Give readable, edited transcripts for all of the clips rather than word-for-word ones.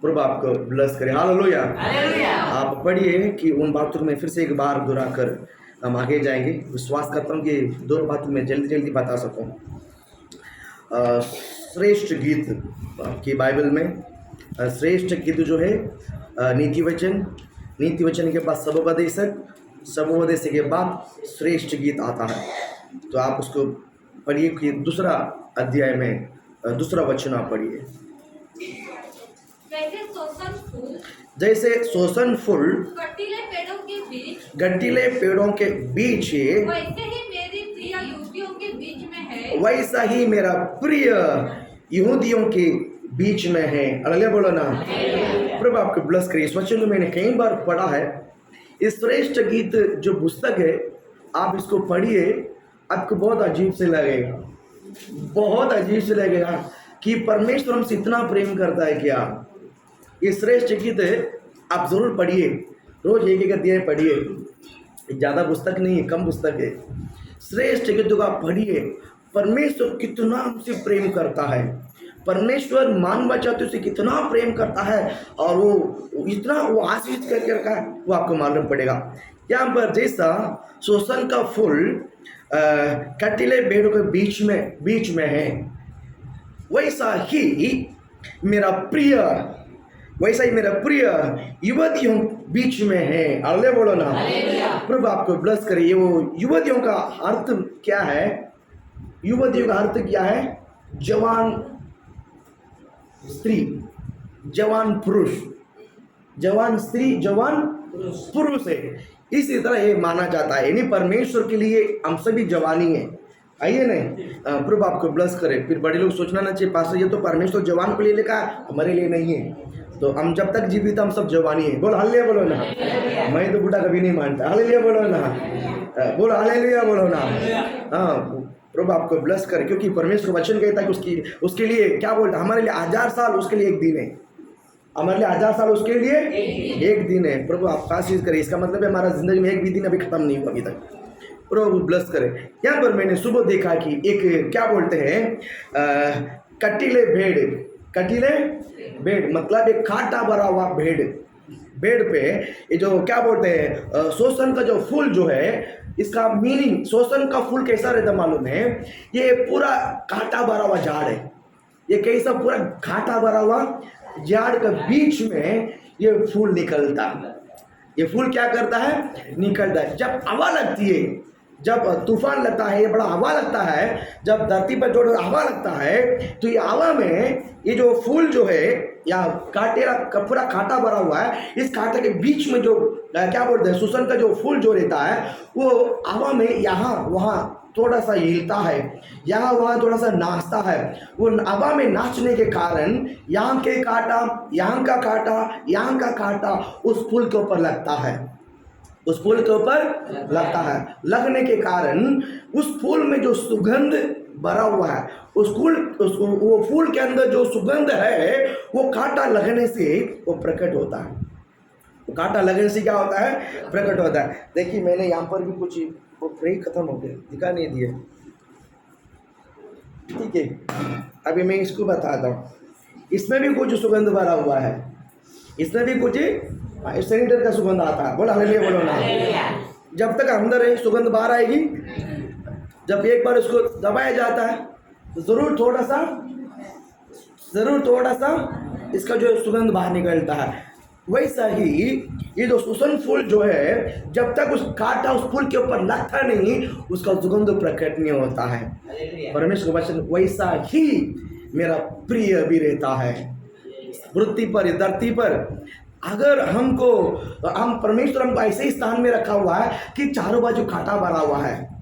प्रभु आपको ब्लेस करे। Hallelujah. Hallelujah. आप पढ़िए कि उन बातों में फिर से एक बार दोहरा कर हम आगे जाएंगे। विश्वास करता हूँ कि दोनों बातों में जल्दी जल्दी बता सकूँ। श्रेष्ठ गीत की बाइबल में श्रेष्ठ गीत जो है नीति वचन के बाद सबोपदेशक के बाद श्रेष्ठ गीत आता है। तो आप उसको पढ़िए कि दूसरा अध्याय में दूसरा वचन आप पढ़िए। जैसे शोषण फूल गठीले पेड़ों के बीच वैसा ही मेरा प्रिय यहूदियों के बीच में है। हालेलुया बोलो ना। प्रभु आपको ब्लेस करिए। इस वचन को मैंने कई बार पढ़ा है। इस श्रेष्ठ गीत जो पुस्तक है आप इसको पढ़िए, आपको बहुत अजीब से लगेगा, बहुत अजीब से लगेगा कि परमेश्वर हमसे इतना प्रेम करता है क्या। ये श्रेष्ठ गीत है, आप जरूर पढ़िए, रोज एक अध्याय पढ़िए। ज़्यादा पुस्तक नहीं है, कम पुस्तक है। श्रेष्ठ गीतों का पढ़िए। परमेश्वर कितना हमसे प्रेम करता है, परमेश्वर मानव जाति से कितना प्रेम करता है और वो इतना वो आशीष करके रखा है, वो आपको मालूम पड़ेगा। यहाँ पर जैसा शोषण का फूल कटीले पेड़ों के बीच में है, वैसा ही मेरा प्रिय युवतियों बीच में है। हालेलुया बोलो ना। प्रभु आपको ब्लेस करे। वो युवतियों का अर्थ क्या है? युवतियों का अर्थ क्या है? जवान स्त्री, जवान पुरुष, जवान स्त्री, जवान पुरुष है। इसी तरह ये माना जाता है, यानी परमेश्वर के लिए हम सभी जवानी है। आइए नहीं, प्रभु आपको ब्लेस करे। फिर बड़े लोग सोचना ना चाहिए पास ये तो परमेश्वर जवान के लिए लिखा है, हमारे लिए नहीं है। तो हम जब तक जीवित हम सब जवानी है। बोलो हालेलुया बोलो ना। मैं तो बूढ़ा कभी नहीं मानता। हालेलुया बोलो ना। बोलो हालेलुया बोलो ना। हाँ, प्रभु आपको ब्लेस करे, क्योंकि परमेश्वर वचन कहता है कि उसके लिए क्या बोलता है, हमारे लिए 1000 साल उसके लिए एक दिन है, हमारे लिए 1000 साल उसके लिए एक दिन है। प्रभु आप आशीष करे। इसका मतलब है हमारा जिंदगी में एक भी दिन अभी खत्म नहीं हुआ अभी तक। प्रभु ब्लेस करे। यहाँ पर मैंने सुबह देखा कि एक क्या बोलते हैं कटीले भेड़ मतलब एक कांटा भरा हुआ भेड़ पे ये जो क्या बोलते हैं शोषण का जो फूल जो है, इसका मीनिंग शोषण का फूल कैसा रहता मालूम है? ये पूरा कांटा भरा हुआ झाड़ है। ये कैसा पूरा कांटा भरा हुआ झाड़ के बीच में ये फूल निकलता है। ये फूल क्या करता है? निकलता है। जब हवा लगती है, जब तूफान लगता है, ये बड़ा हवा लगता है, जब धरती पर जो हवा लगता है, तो ये हवा में ये जो फूल जो है या कांटे का पूरा कांटा भरा हुआ है, इस कांटे के बीच में जो क्या बोलते हैं शोषण का जो फूल जो रहता है, वो हवा में यहाँ वहाँ थोड़ा सा हिलता है, यहाँ वहाँ थोड़ा सा नाचता है। वो हवा में नाचने के कारण यहाँ के कांटा, यहाँ का कांटा, यहाँ का कांटा उस फूल के ऊपर लगता है, उस फूल के ऊपर लगता है। लगने के कारण उस फूल में जो सुगंध भरा हुआ है, वो फूल के अंदर जो सुगंध है, वो कांटा लगने से वो प्रकट होता है। वो कांटा लगने से क्या होता है? प्रकट होता है। देखिए मैंने यहाँ पर भी कुछ वो फ्रेक खत्म हो गया, दिखा नहीं दिया। ठीक है, अभी मैं इसको बताता हूँ। इसमें भी कुछ सुगंध भरा हुआ है, इसमें भी कुछ सैनिटाइजर का सुगंध आता है। बोलो हालेलुया बोलो ना। जब तक अंदर है सुगंध बाहर आएगी। जब एक बार उसको दबाया जाता है तो जरूर थोड़ा सा इसका जो सुगंध बाहर निकलता है। वैसा ही ये जो शोषण फूल जो है, जब तक उस कांटा उस फूल के ऊपर लगता नहीं, उसका सुगंध प्रकट नहीं होता है। परमेश्वर का वचन वैसा ही मेरा प्रिय भी रहता है। पृथ्वी पर, धरती पर अगर हम परमेश्वर हमको ऐसे ही स्थान में रखा हुआ है कि चारों बाजू कांटा भरा हुआ है।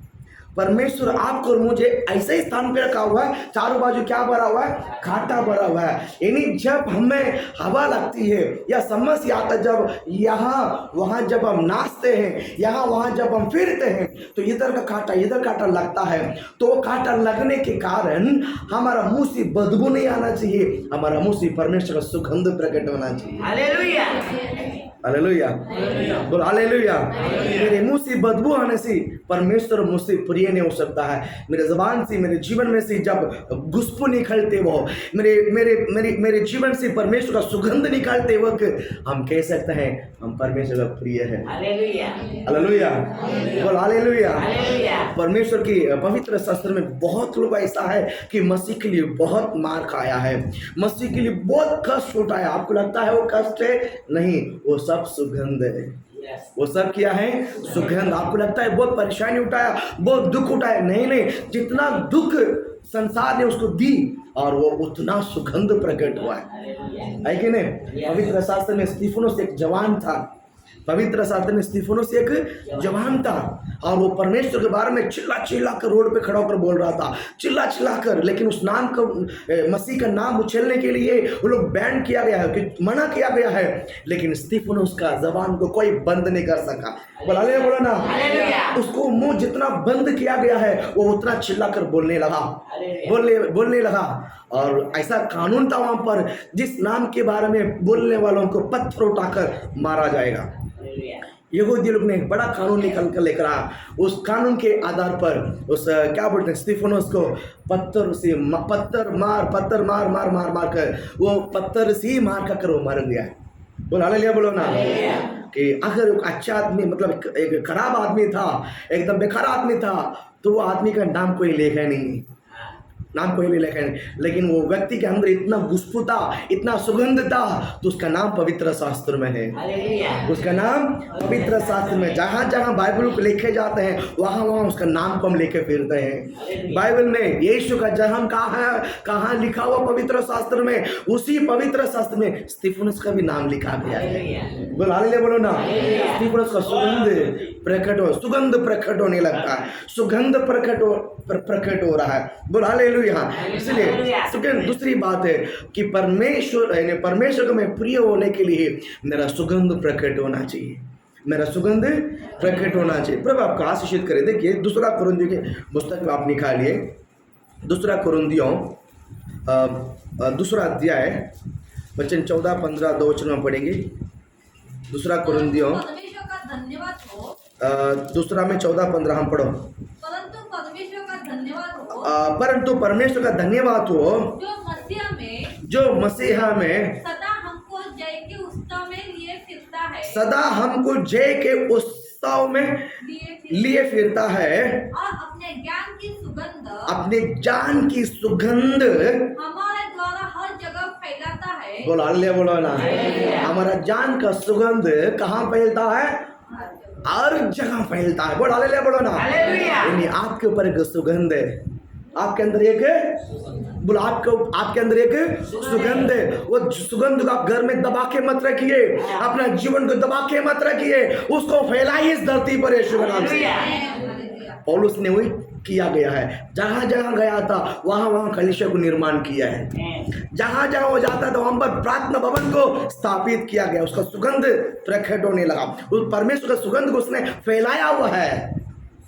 परमेश्वर आपको और मुझे ऐसे ही स्थान पे रखा हुआ है, चारों बाजू क्या भरा हुआ है? कांटा भरा हुआ है। यानी जब हमें हवा लगती है या समस्या आता, जब यहाँ वहाँ जब हम नाचते हैं, यहाँ वहाँ जब हम फिरते हैं, तो इधर का कांटा इधर कांटा लगता है। तो वो कांटा लगने के कारण हमारा मुंह से बदबू नहीं आना चाहिए, हमारा मुंह से परमेश्वर का सुगंध प्रकट होना चाहिए। हालेलुया हालेलुया बोलो हालेलुया। मेरे मुंह से बदबू आने से परमेश्वर मुझसे प्रिय ये नहीं हो सकता है। मेरे ज़बान से, मेरे जीवन में से जब खुशबू निकलते वो, मेरे मेरे मेरे मेरे जीवन से परमेश्वर का सुगंध निकालते वक्त हम कह सकते हैं हम परमेश्वर का प्रिय है। हालेलुया, हालेलुया, बोल हालेलुया। हालेलुया। परमेश्वर की पवित्र शास्त्र में बहुत लोग ऐसा है कि मसीह के लिए बहुत मार खाया है, मसीह के लिए बहुत कष्ट उठाया। आपको लगता है वो कष्ट है? नहीं, वो सब सुगंध है। वो सब क्या है? सुगंध। आपको लगता है बहुत परेशानी उठाया, बहुत दुख उठाया? नहीं नहीं, जितना दुख संसार ने उसको दी और वो उतना सुगंध प्रकट हुआ है कि नहीं? पवित्र शास्त्र में स्तिफनुस एक जवान था, पवित्र शास्त्र में स्तिफनुस एक जवान था और वो परमेश्वर के बारे में चिल्ला चिल्ला कर रोड पे खड़ा होकर बोल रहा था, चिल्ला चिल्ला कर। लेकिन उस नाम को, मसीह का नाम उछलने के लिए वो लोग बैन किया गया है, कि मना किया गया है, लेकिन स्तिफनुस का जबान को कोई बंद नहीं कर सका। बोलो ना, उसको मुंह जितना बंद किया गया है वो उतना चिल्ला कर बोलने लगा, बोलने लगा। और ऐसा कानून था वहां पर, जिस नाम के बारे में बोलने वालों को पत्थर उठाकर मारा जाएगा। यहूदी लोग ने एक बड़ा कानून निकल कर लेकर आया। उस कानून के आधार पर उस क्या बोलते हैं, स्तिफनुस को पत्थर मार कर, वो पत्थर से मार कर वो मर गया। बोलो हालेलुया, बोलो ना। कि अगर एक अच्छा आदमी, मतलब एक खराब आदमी था, एकदम बेकार आदमी था, तो वो आदमी का नाम कोई लेखा नहीं, नाम कोई नहीं लिखा है, लेकिन वो व्यक्ति के अंदर इतना खुशबू था, इतना सुगंध था, तो उसका नाम पवित्र शास्त्र में है। उसका नाम पवित्र शास्त्र में, जहाँ जहाँ बाइबल को लिखे जाते हैं वहाँ वहाँ उसका नाम को हम लेके फिरते हैं। बाइबल में यीशु का जन्म कहाँ लिखा हुआ? पवित्र शास्त्र में। उसी पवित्र शास्त्र में स्तिफनुस का भी नाम लिखा गया है। बोलो हालेलुया, बोलो ना। स्तिफनुस का सुगंध प्रकट होने लगता है, सुगंध प्रकट हो रहा है। बोलो हालेलुया। इसलिए दूसरी बात है कि परमेश्वर को मैं प्रिय होने के लिए मेरा सुगंध प्रकट होना चाहिए, मेरा सुगंध प्रकट होना चाहिए। प्रभु आपको आशीषित करे। देखिए दूसरा कुरिन्थियों के पुस्तक में आप निकालिए, दूसरा कुरिन्थियों दूसरा अध्याय वचन 14-15 दो वचन में पढ़ेंगे। दूसरा कुरिन्थियों दूसरा में 14-15 हम पढ़ो। परंतु परमेश्वर का धन्यवाद हो जो मसीहा में सदा हमको जय के उत्सव में लिए फिरता है, सदा हमको जय के उत्सव में लिए फिरता है, और अपने ज्ञान की सुगंध हमारे द्वारा हर जगह फैलाता है। बोलो हालेलुया, बोलो ना। हमारा ज्ञान का सुगंध कहाँ फैलता है? हर जगह फैलता है। बोलो हालेलुया, बोलो ना। यानी आपके ऊपर एक सुगंध है, आपके अंदर एक, बोलो आपके अंदर एक सुगंध है। वो सुगंध को आप घर में दबा के मत रखिए, अपना जीवन को दबा के मत रखिए, उसको फैलाइए इस धरती पर यीशु के नाम से। पौलुस ने वही किया गया है, जहां जहां गया था वहां वहां कलीसिया को निर्माण किया है, जहां जहां वो जाता था वहां पर प्रार्थना भवन को स्थापित किया गया, उसका सुगंध प्रकट होने लगा। उस परमेश्वर का सुगंध को उसने फैलाया हुआ है,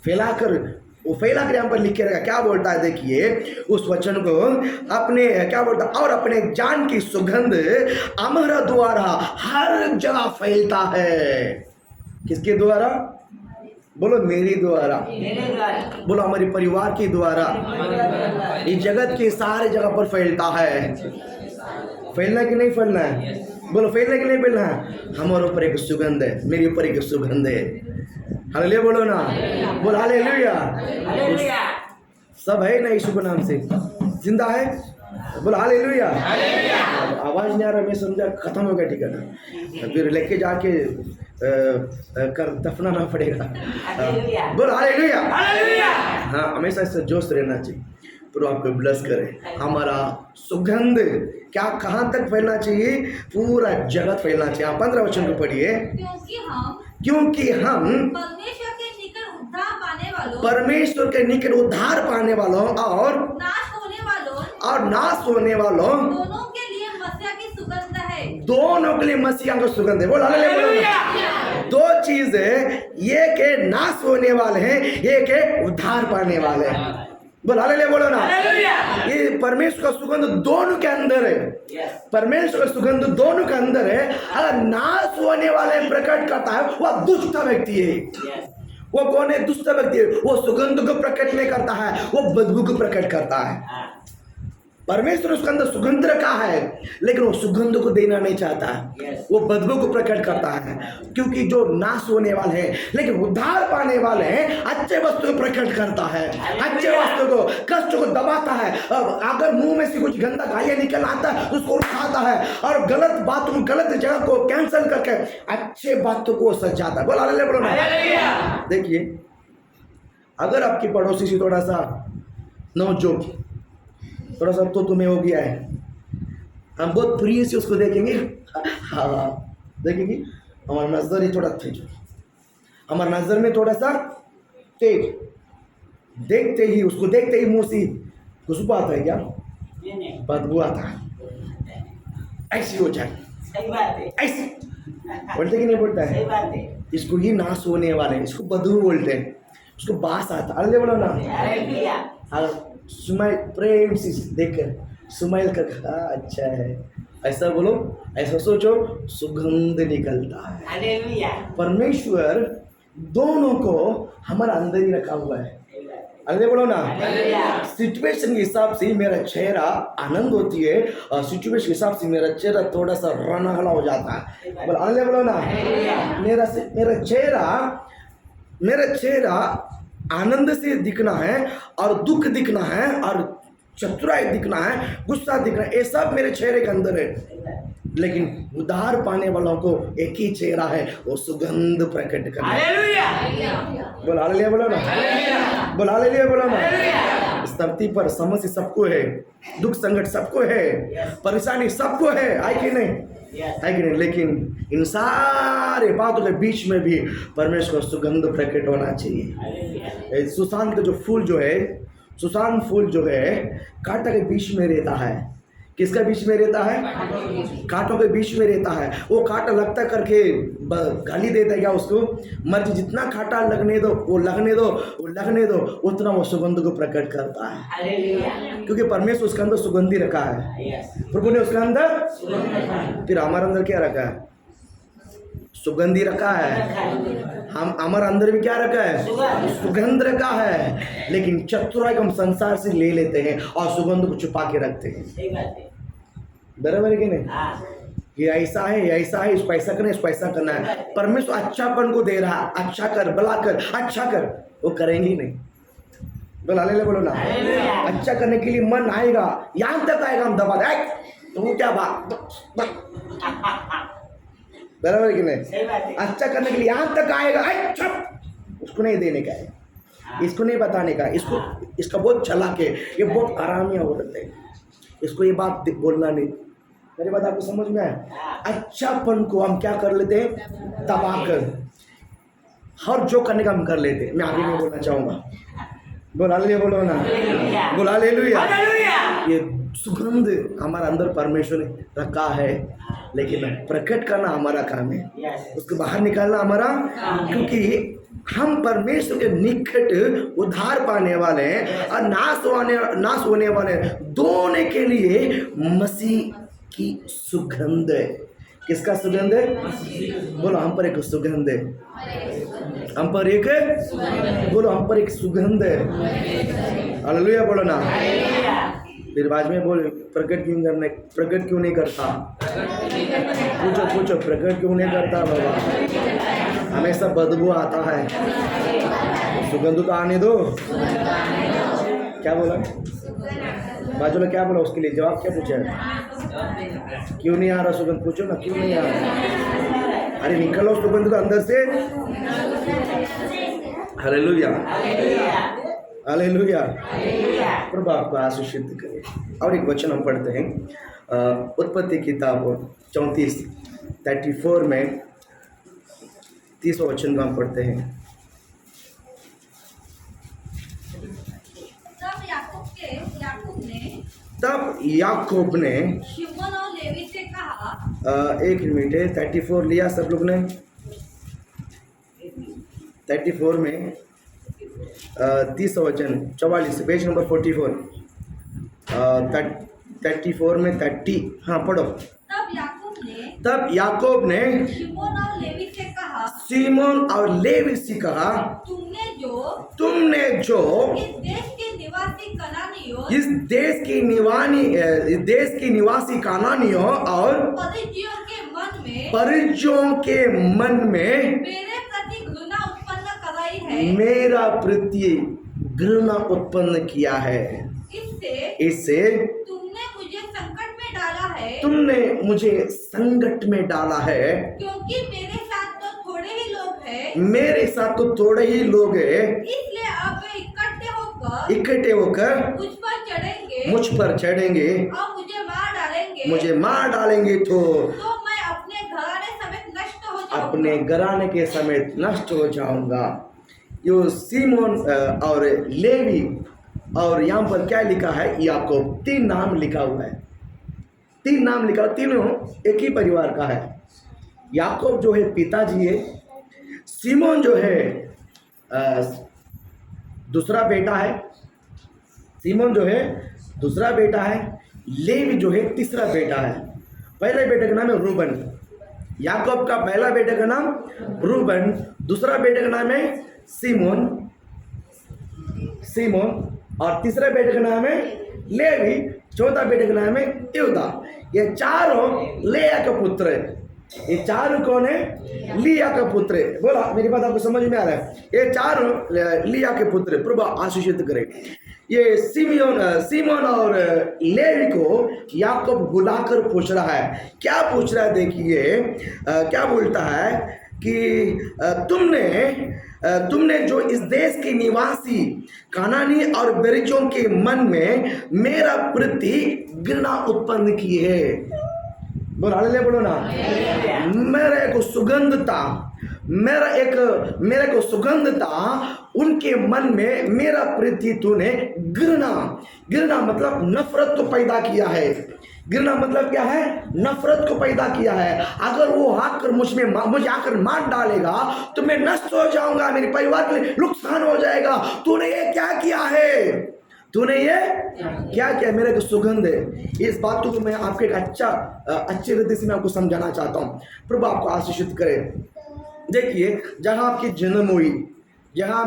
फैला कर यहाँ पर लिखे रहेगा। क्या बोलता है देखिए उस वचन को, अपने क्या बोलता है, और अपने ज्ञान की सुगंध हमारा द्वारा हर जगह फैलता है। किसके द्वारा? बोलो मेरी द्वारा, बोलो हमारे परिवार के द्वारा, इस जगत के सारे जगह पर फैलता है। फैलना कि नहीं फैलना है? बोलो फैलना कि नहीं फैलना है? हमारे ऊपर एक सुगंध है, मेरे ऊपर एक सुगंध है। हालेलुया, बोलो ना। बोलो हालेलुया। सब है ना यीशु के नाम से, जिंदा है। बोलो हालेलुया। आवाज नहीं आ रहा, मैं समझा खत्म हो गया, ठीक है ना, फिर लेके जाके कर दफनाना पड़ेगा। बोलो हालेलुया। हाँ, हमेशा इससे जोश रहना चाहिए। प्रभु आपको ब्लेस करे। हमारा सुगंध क्या कहाँ तक फैलना चाहिए? पूरा जगत फैलना चाहिए। 15 वचन को पढ़िए। क्योंकि हम परमेश्वर के निकट उद्धार पाने वालों और नाश होने वालों दोनों के लिए मसीहा की सुगंध है। दोनों के लिए मसीहा का सुगंध है। बोलो हालेलुया। दो चीज है, ये के नाश होने वाले हैं, ये के उद्धार पाने वाले हैं। बोलो हालेलुया, बोलो ना। ये परमेश्वर का सुगंध दोनों के अंदर है, परमेश्वर का सुगंध दोनों के अंदर है। अगर नाश होने वाले प्रकट करता है वह दुष्ट व्यक्ति है, वो कौन है? दुष्ट व्यक्ति। वो सुगंध को प्रकट नहीं करता है, वो बदबू को प्रकट करता है। परमेश्वर उसके अंदर सुगंध रखा है, लेकिन वो सुगंध को देना नहीं चाहता है, वो बदबू को प्रकट करता है। क्योंकि जो नाश होने वाले हैं लेकिन उद्धार पाने वाले हैं, अच्छे वस्तु को प्रकट करता है, अच्छे वस्तु को, कष्ट को दबाता है। अगर मुंह में से कुछ गंदा गालियां निकल आता है उसको उठाता है, और गलत बातों, गलत जगह को कैंसिल करके अच्छे बातों को सजाता है। बोला। देखिए, अगर आपकी पड़ोसी से थोड़ा सा नोक-झोंक, थोड़ा सा तो तुम्हें हो गया है, हम बहुत प्रिय से उसको देखेंगे। हाँ, देखेंगे हमारा नजर ही थोड़ा तेज, हमारा नजर में थोड़ा सा तेज, देखते ही उसको, देखते ही मुंह से खुशबू आता है, क्या बदबू आता है, ऐसी हो जाए, सही बात है, ऐसी बोलते कि नहीं बोलता सही है? बात है। इसको ही नाश होने वाले हैं, इसको बदबू बोलते हैं, उसको बास आता है। अल्ले बोलो ना। हालेलुया। हाँ, स्माइल, प्रेम से देखकर स्माइल कर, हाँ अच्छा है, ऐसा बोलो, ऐसा सोचो, सुगंध निकलता है। हालेलुया। परमेश्वर दोनों को हमारा अंदर ही रखा हुआ है। अल्ले बोलो ना। हालेलुया। सिचुएशन के हिसाब से मेरा चेहरा आनंद होती है, और सिचुएशन के हिसाब से मेरा चेहरा थोड़ा सा रनहला हो जाता है। बोलो अल्ले बोलो ना। मेरा चेहरा आनंद से दिखना है, और दुख दिखना है, और चतुराई दिखना है, गुस्सा दिखना है, ये सब मेरे चेहरे के अंदर है। लेकिन उद्धार पाने वालों को एक ही चेहरा है, वो सुगंध प्रकट करना। हालेलुया। बोल हालेलुया बोलो ना। हालेलुया। बोल हालेलुया बोलो ना। हालेलुया। इस धरती पर समस्या सबको है, दुख संकट सबको है, परेशानी सबको है कि नहीं? है कि नहीं? लेकिन इन सारे बातों के बीच में भी परमेश्वर का सुगंध प्रकट होना चाहिए। सुसान का जो फूल जो है, सुसान फूल जो है कांटा के बीच में रहता है। किसका बीच में रहता है? कांटों के बीच में रहता है। वो कांटा लगता करके गाली देता है क्या उसको? मर्जी, जितना कांटा लगने दो, वो लगने दो, वो लगने दो, उतना वो सुगंध को प्रकट करता है। हालेलुया। क्योंकि परमेश्वर उसके अंदर सुगंधी रखा है, यस। प्रभु ने उसके अंदर, सुगंध फिर हमारे अंदर क्या रखा है? सुगंधी रखा है। हम हमारे अंदर भी क्या रखा है? सुगंध रखा है। लेकिन चतुराई को हम संसार से ले लेते हैं और सुगंध को छुपा के रखते हैं। सही बात है। बराबर है कि नहीं? हाँ। ये ऐसा है, ये ऐसा है, इसको ऐसा करना है, इसको ऐसा करना है। परमेश्वर अच्छापन को दे रहा, अच्छा कर, भला कर, अच्छा कर, वो करेंगे ही नहीं। बोल हालेलुया बोलो ना। हालेलुया। अच्छा करने के लिए मन आएगा, यहाँ तक आएगा, हम दबा दे, तो क्या बात, बराबर है कि नहीं? सही बात है। अच्छा करने के लिए यहाँ तक आएगा, अच्छा उसको नहीं देने का है, इसको नहीं बताने का, इसका बहुत चला के, ये बहुत आरामिया औरत है, इसको ये बात बोलना नहीं। मेरी बात आपको समझ में आया? अच्छापन को हम क्या कर लेते हैं? दबा कर, हर जो करने का हम कर लेते हैं। मैं आगे नहीं बोलना चाहूँगा। बोल हालेलुया बोलो ना। बोल हालेलुया। ये सुगंध हमारे अंदर परमेश्वर ने रखा है, लेकिन प्रकट करना हमारा काम है, उसको बाहर निकालना हमारा, क्योंकि हम परमेश्वर के निकट उद्धार पाने वाले हैं और नाश होने वाले हैं। दोनों के लिए मसीह की सुगंध है। किसका सुगंध है? बोलो हम पर एक सुगंध है, हम पर एक, बोलो हम पर एक सुगंध है। हालेलुया बोलो ना। फिर बाद में बोले प्रकट क्यों करने, प्रकट क्यों नहीं करता? पूछो प्रकट क्यों नहीं करता बाबा? हमेशा बदबू आता है, सुगंध तो आने दो। क्या बोला बाजू में? क्या बोला? उसके लिए जवाब क्या पूछा है? क्यों नहीं आ रहा सुगंध? पूछो ना, क्यों नहीं आ रहा? अरे निकलो सुगंध को अंदर से। Hallelujah hallelujah. प्रभु आपको आशीषित करे। और एक वचन हम पढ़ते हैं, उत्पत्ति किताब 34 में 30 वचन हम पढ़ते हैं। तब याकूब ने शिमोन और लेवी से कहा, एक मिनट है, 34 लिया सब लोग ने? 34 में 30 वचन 44, पेज नंबर 44, 34 में 30, हाँ पढ़ो। तब याकूब ने तब याकूब ने शिमोन और लेवी से कहा, सीमोन और लेवी से कहा, तुमने जो इस देश के निवासी कनानियों, इस देश की निवासी कानानियों और परिज्जियों के मन में परिज्यों के मन में मेरे प्रति घृणा उत्पन्न कराई है, मेरा प्रति घृणा उत्पन्न किया है, इससे तुमने मुझे संकट में डाला है, क्योंकि मेरे साथ तो थोड़े ही लोग हैं, इसलिए आप इकट्ठे होकर मुझ पर चढ़ेंगे और मुझे मार डालेंगे तो मैं अपने घराने के समेत नष्ट हो जाऊंगा। यो सीमोन और लेवी, और यहाँ पर क्या लिखा है, याकूब, 3 नाम लिखा हुआ है, 3 नाम लिखा, तीनों एक ही परिवार का है। याकूब जो है पिताजी है, सीमोन जो है दूसरा बेटा है, सीमोन जो है दूसरा बेटा है, लेवी जो है तीसरा बेटा है। पहले बेटे का नाम है रूबन, याकूब का पहला बेटे का नाम रूबन, दूसरा बेटे का नाम है सीमोन और तीसरे बेटे का नाम है लेवी, चौथा बेटे का नाम है यहूदा। ये चारों लेया का पुत्र है। ये चारों कौन है? लिया का पुत्र है। बोला, मेरी बात आपको समझ में आ रहा है? ये चारों लिया के पुत्र, प्रभु आशीषित करे। ये सीमोन और लेवी को याकूब बुलाकर पूछ रहा है। क्या पूछ रहा है? देखिए क्या बोलता है कि तुमने जो इस देश के निवासी कानानी और बेरिजों के मन में मेरा प्रति घृणा उत्पन्न की है। बोलो ना, मेरे को सुगंध था, मेरे को सुगंध था उनके मन में, मेरा प्रति तूने घृणा मतलब नफरत को पैदा किया है। घृणा मतलब क्या है? नफरत को पैदा किया है। अगर वो आकर मुझे आकर मार डालेगा तो मैं नष्ट हो जाऊंगा, मेरे परिवार के लिए नुकसान हो जाएगा। तूने ये क्या किया है? तूने ये क्या किया? मेरे को सुगंध है। इस बात को मैं आपको एक अच्छे रीति से मैं आपको समझाना चाहता हूँ। प्रभु आपको आशीषित करे। देखिए, जहाँ आपकी जन्म हुई, जहाँ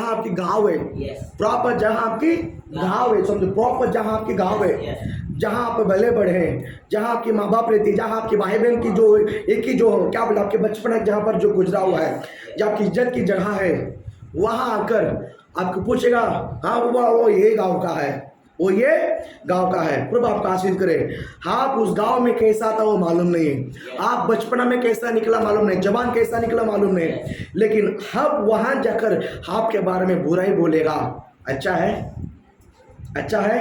आपकी गाँव है, प्रॉपर जहाँ आपकी गाँव है, समझो, प्रॉपर जहाँ आपकी गाँव है, जहाँ आप भले बढ़े हैं, जहाँ आपके माँ बाप रहते, जहाँ आपके भाई बहन की जो एक ही जो क्या बोला, आपके बचपन जहाँ पर जो गुजरा हुआ है, जहाँ आपकी इज्जत की जगह है, वहाँ आकर आपको पूछेगा, हाँ वो ये गाँव का है, वो ये गांव का है। प्रभु आपका आशीष करे। आप उस गांव में कैसा था वो मालूम नहीं है, आप बचपना में कैसा निकला मालूम नहीं, जवान कैसा निकला मालूम नहीं, लेकिन अब वहां जाकर आपके बारे में बुरा ही बोलेगा। अच्छा है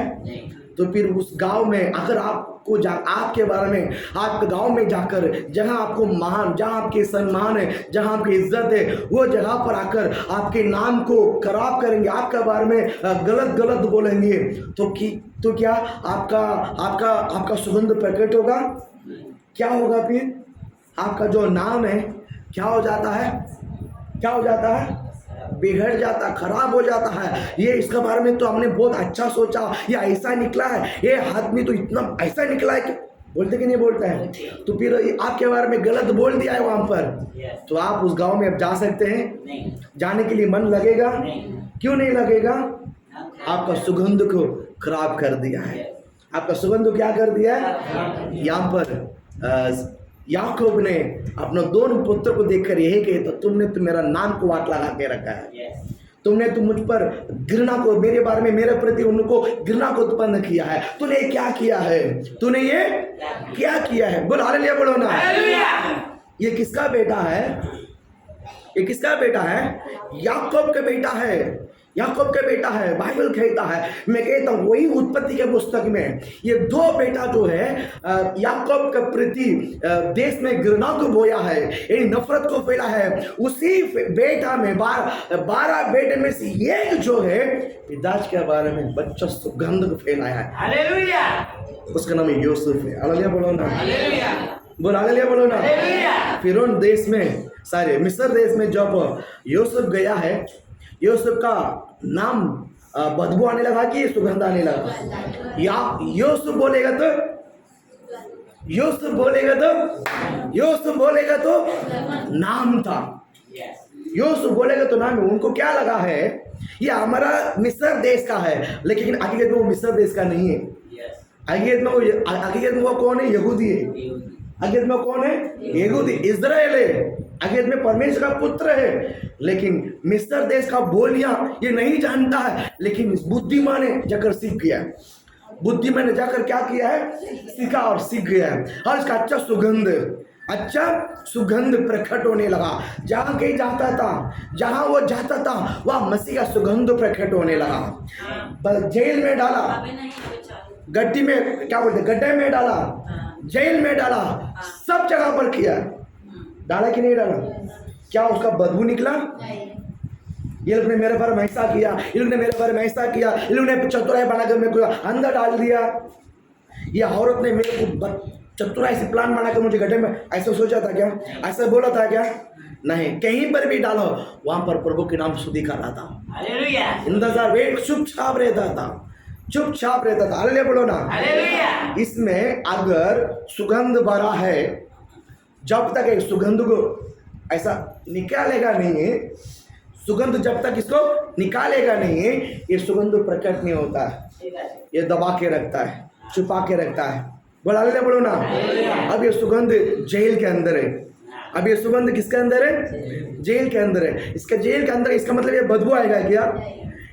तो फिर उस गांव में अगर आपके बारे में, आपके गांव में जाकर जहां आपको महान, जहां आपके सम्मान है, जहां आपकी इज्जत है, वो जगह पर आकर आपके नाम को खराब करेंगे, आपके बारे में गलत बोलेंगे, तो क्या आपका सुगंध प्रकट होगा? क्या होगा? फिर आपका जो नाम है क्या हो जाता है? बिगड़ जाता, खराब हो जाता है। ये इसके बारे में तो हमने बहुत अच्छा सोचा, ये ऐसा निकला है, ये आदमी तो इतना ऐसा निकला है कि बोलते कि नहीं बोलता है, तो फिर आपके बारे में गलत बोल दिया है वहां पर, तो आप उस गांव में अब जा सकते हैं? जाने के लिए मन लगेगा? क्यों नहीं लगेगा? आपका सुगंध को खराब कर दिया है। आपका सुगंध क्या कर दिया है? यहाँ पर याकूब ने अपने दोनों पुत्र को देखकर यही कहे, तो तुमने तो मेरा नाम को वाट लगा के रखा है, तुमने तो मुझ पर घृणा को, मेरे बारे में, मेरे प्रति उनको घृणा को उत्पन्न किया है। तूने क्या किया है? तूने ये क्या किया है? बोलो हालेलुया, बोलो ना। ये किसका बेटा है? याकूब का बेटा है। बाइबल कहता है, मैं कहता हूँ वही उत्पत्ति के पुस्तक में ये 2 बेटा जो है याकूब के प्रति देश में घृणा को बोया है, यानी नफरत को फैला है। उसी बेटा में 12 बेटे में से एक जो है पिताजी के बारे में बच्चा सुगंध को फैलाया है। हालेलुया। उसका नाम यूसुफ है। हालेलुया बोलो ना। हालेलुया बोलो ना। फिरौन देश में, मिस्र देश में जब यूसुफ गया है, यूसुफ का नाम बदबू आने लगा कि सुगंध आने लगा? या यूसुफ बोलेगा तो यूसुफ बोलेगा तो नाम था। यूसुफ बोलेगा तो नाम है। उनको क्या लगा है ये हमारा मिस्र देश का है, लेकिन हकीकत में वो मिस्र देश का नहीं है। हकीकत में वो कौन है? यहूदी है। हकीकत में कौन है? यहूदी, इज़राइल है। हकीकत में परमेश्वर का पुत्र है, लेकिन मिस्र देश का बोलियां ये नहीं जानता है। लेकिन इस बुद्धिमान ने जाकर सीख गया है। बुद्धिमान ने जाकर क्या किया है? सीखा और सीख गया है। और इसका अच्छा सुगंध प्रकट होने लगा। जहां कहीं जाता था, जहां वो जाता था, वह मसीह का सुगंध प्रकट होने लगा। जेल में डाला, अभी नहीं अभी चालू। गड्डी में क्या बोलते, गड्ढे में डाला, जेल में डाला, सब जगह पर किया। डाला कि नहीं डाला? क्या उसका बदबू निकला? ये लोग ने मेरे बारे में ऐसा किया, ये लोग ने मेरे बारे में ऐसा किया, ये लोग ने चतुराई बनाकर मेरे को अंदर डाल दिया। ये औरत ने मेरे को चतुराई से प्लान बनाकर मुझे गड्ढे में ऐसा सोचा था क्या? ऐसा बोला था क्या? नहीं, कहीं पर भी डालो वहां पर प्रभु के नाम शुद्धि कर रहा था। इंतजार, वेट, चुपचाप रहता था। हालेलुया बोलो ना। इसमें अगर सुगंध भरा है, जब तक एक सुगंध को ऐसा निकालेगा नहीं, सुगंध जब तक इसको निकालेगा नहीं, ये सुगंध प्रकट नहीं होता है। ये दबा के रखता है, छुपा के रखता है। बोलो ना। अब ये सुगंध जेल के अंदर है। अब ये सुगंध किसके अंदर है? जेल के अंदर है। इसका जेल के अंदर, इसका मतलब ये बदबू आएगा क्या?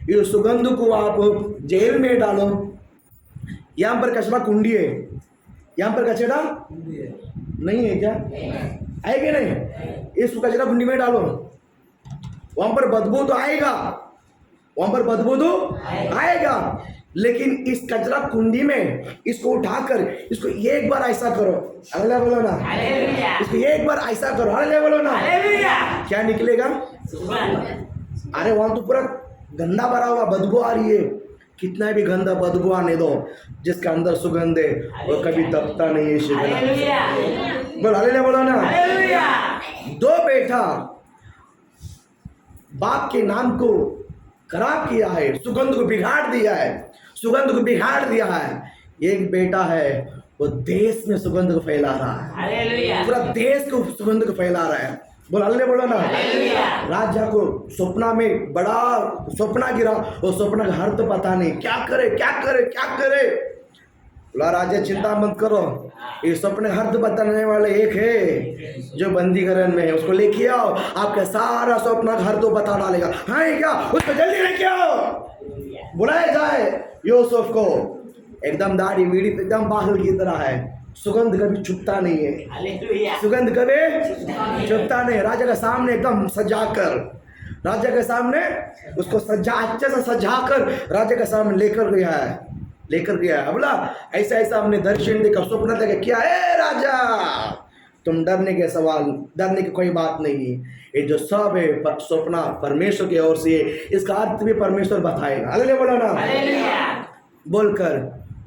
ये सुगंध को आप जेल में डालो। यहाँ पर कचरा कुंडी है, यहाँ पर कचरा नहीं है क्या? है कि नहीं? इस कचरा कुंडी में डालो, वहां पर बदबू तो आएगा, लेकिन इस कचरा कुंडी में इसको उठाकर इसको एक बार ऐसा करो। हालेलुया बोलो ना। इसको एक बार ऐसा करो। हालेलुया बोलो ना। क्या निकलेगा? अरे वहां तो पूरा गंदा भरा हुआ, बदबू आ रही है। कितना भी गंदा बदबू आने दो, जिसका अंदर सुगंध है वो कभी दबता नहीं है। बोल हालेलुया बोलो ना। दो बेटा बाप के नाम को खराब किया है, सुगंध को बिगाड़ दिया है। एक बेटा है वो देश में सुगंध को फैला रहा है, पूरा देश को सुगंध को फैला रहा है। बोल हालेलुया बोलो ना। राजा को सपना में बड़ा सपना गिरा, वो सपना का अर्थ पता नहीं, क्या करे। बोला राजा चिंता मत करो, ये सपने अर्थ बताने वाले एक है जो बंदीगृह में है, उसको लेके आओ, आपका सारा सपना का अर्थ बता डालेगा। हाँ क्या? उसको जल्दी लेके आओ। बुलाया जाए यूसुफ को। एकदम दाढ़ी वीड़ी एकदम बाहर की तरह है, सुगंध कभी छुपता नहीं है। सुगंध कभी छुपता नहीं। राजा के सामने एकदम सजाकर, राजा के सामने उसको अच्छे से सजाकर राजा के सामने लेकर गया है। बोला ऐसा हमने दर्शन देखा, स्वप्न देखा। क्या है राजा? तुम डरने की कोई बात नहीं। ये जो सब है स्वप्न परमेश्वर की ओर से, इसका अर्थ भी परमेश्वर बताएगा। हालेलुया बोलो ना। बोलकर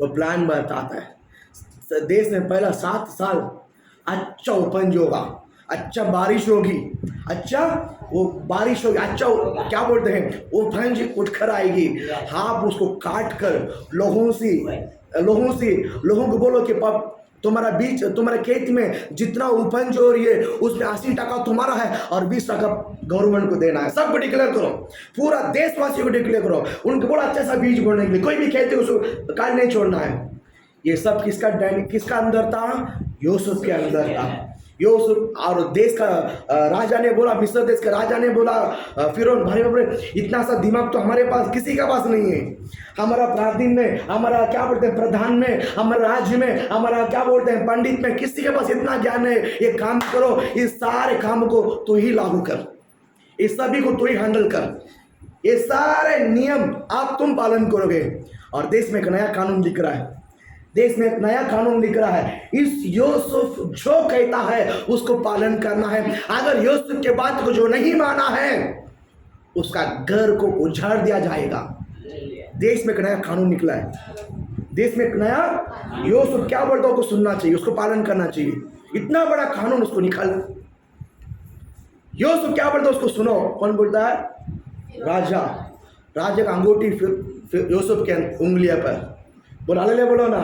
वो प्लान बताता है। देश में पहला 7 साल अच्छा उपज होगा, अच्छा बारिश होगी, अच्छा क्या बोलते हैं, वो उपज उठकर आएगी। आप उसको काट कर लोगों को बोलो कि तुम्हारे खेत में जितना उपज हो रही है उसमें 80% तुम्हारा है और 20% गवर्नमेंट को देना है। सबको डिक्लेयर करो, पूरा देशवासियों को डिक्लेयर करो। उनको बोलो अच्छा सा बीज बोने के लिए, कोई भी खेती उसको काट नहीं छोड़ना है। ये सब किसका अंदर था? यूसुफ के अंदर था। यूसुफ और देश का राजा ने बोला, मिस्र देश का राजा ने बोला फिरौन, भाई इतना सा दिमाग तो हमारे पास किसी के पास नहीं है। हमारा प्राचीन में, हमारा क्या बोलते हैं प्रधान में, हमारा राज्य में, हमारा क्या बोलते हैं पंडित में, किसी के पास इतना ज्ञान है। ये काम करो, इस सारे काम को तू ही लागू कर, इस सभी को तू ही हैंडल कर, ये सारे नियम तुम पालन करोगे। और देश में एक नया कानून लिख रहा है। इस यूसुफ जो कहता है उसको पालन करना है। अगर यूसुफ के बात को जो नहीं माना है उसका घर को उजाड़ दिया जाएगा। देश में एक नया कानून निकला है। देश में एक नया यूसुफ क्या बोलता है उसको सुनना चाहिए, उसको पालन करना चाहिए। इतना बड़ा कानून उसको निकाल। यूसुफ क्या बोलता है उसको सुनो। कौन बोलता है? राजा का अंगूठी यूसुफ के उंगलियों पर। बोला ले बोलो ना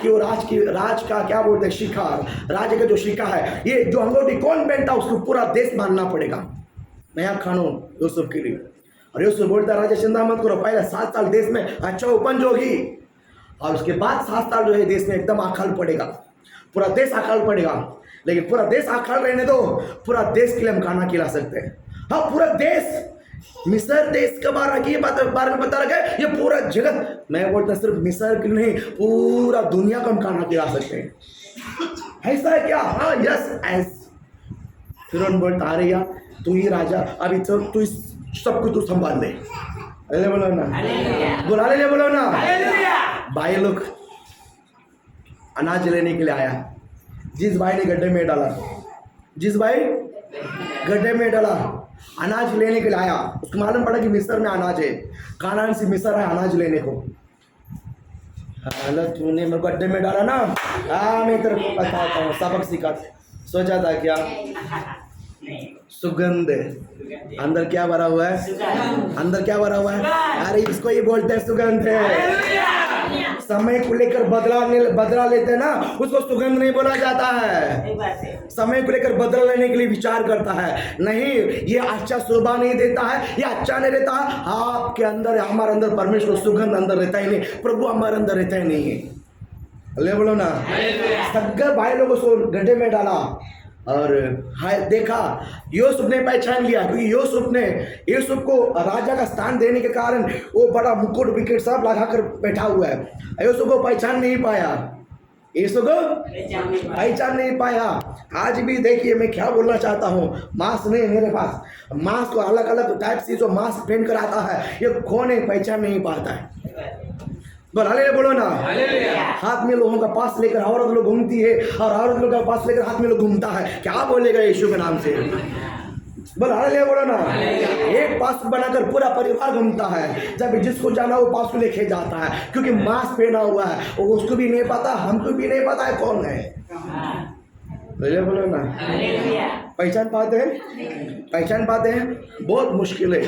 कि वो राज का क्या बोलते हैं शिकार, राज का जो शिका है, ये जो अंगूठी कौन पहनता उसको पूरा देश मानना पड़ेगा। नया कानून यूसुफ के लिए। और यूसुफ बोलता राजा चिंता मत करो, पहले 7 साल देश में अच्छा उपज होगी और उसके बाद 7 साल जो है देश में एकदम अकाल पड़ेगा, पूरा देश अकाल पड़ेगा। लेकिन पूरा देश अकाल रहने दो, पूरा देश के लिए हम खाना खिला सकते हैं। हाँ पूरा देश, मिस्र देश के बारे में बता रखा है, ये पूरा जगत, मैं बोलता सिर्फ मिस्र के नहीं पूरा दुनिया को हम खाना खिला सकते हैं। ऐसा है क्या? हाँ यस ऐस। फिर उन बोलता अरे यार तू ही राजा, अभी तो तू सब कुछ तू संभाल ले। अरे बोलो ना, बोला ले बोलो ना। भाई लोग अनाज लेने के लिए आया, जिस भाई ने गड्ढे में डाला, जिस भाई गड्ढे में डाला अनाज लेने के लिए आया, उसको मालूम पड़ा कि मिस्र में अनाज है, कानान से मिस्र है अनाज लेने को। हालत तूने मेरे को गड्ढे में डाला ना, हाँ मैं तेरे को बताता हूँ सबक सिखा। सोचा था क्या? सुगंध। अंदर क्या भरा हुआ है? अंदर क्या भरा हुआ है? अरे इसको ही बोलते हैं सुगंध है। समय को लेकर बदला लेते हैं ना, उसको सुगंध नहीं बोला जाता है। समय को लेकर बदला लेने के लिए विचार करता है, नहीं ये अच्छा शोभा नहीं देता है, ये अच्छा नहीं रहता। आपके अंदर, हमारे अंदर परमेश्वर सुगंध अंदर रहता ही नहीं, प्रभु हमारे अंदर रहता ही नहीं है। ले बोलो ना। सग्गर भाई लोगों को गड्ढे में डाला और देखा, यूसुफ ने पहचान लिया, क्योंकि यूसुफ को राजा का स्थान देने के कारण वो बड़ा मुकुट विकेट सब लगाकर बैठा हुआ है। यूसुफ को पहचान नहीं पाया, यूसुफ को पहचान नहीं पाया। आज भी देखिए मैं क्या बोलना चाहता हूँ, मास्क नहीं मेरे पास, मास्क को अलग अलग टाइप से जो मास्क पहन कर आता है, ये कौन है पहचान नहीं पाता है। बोलो ना। हाथ में लोगों का पास लेकर औरत लोग घूमती है और औरत लोग का पास लेकर हाथ में लोग घूमता है, क्या बोलेगा यीशु के नाम से? बोलो ना। एक पास बनाकर पूरा परिवार घूमता है, जब जिसको जाना वो पास को लेके जाता है, क्योंकि मास्क पहना हुआ है, वो उसको भी नहीं पता, हमको भी नहीं पता है कौन है। बोलो ना। पहचान पाते हैं बहुत मुश्किल है।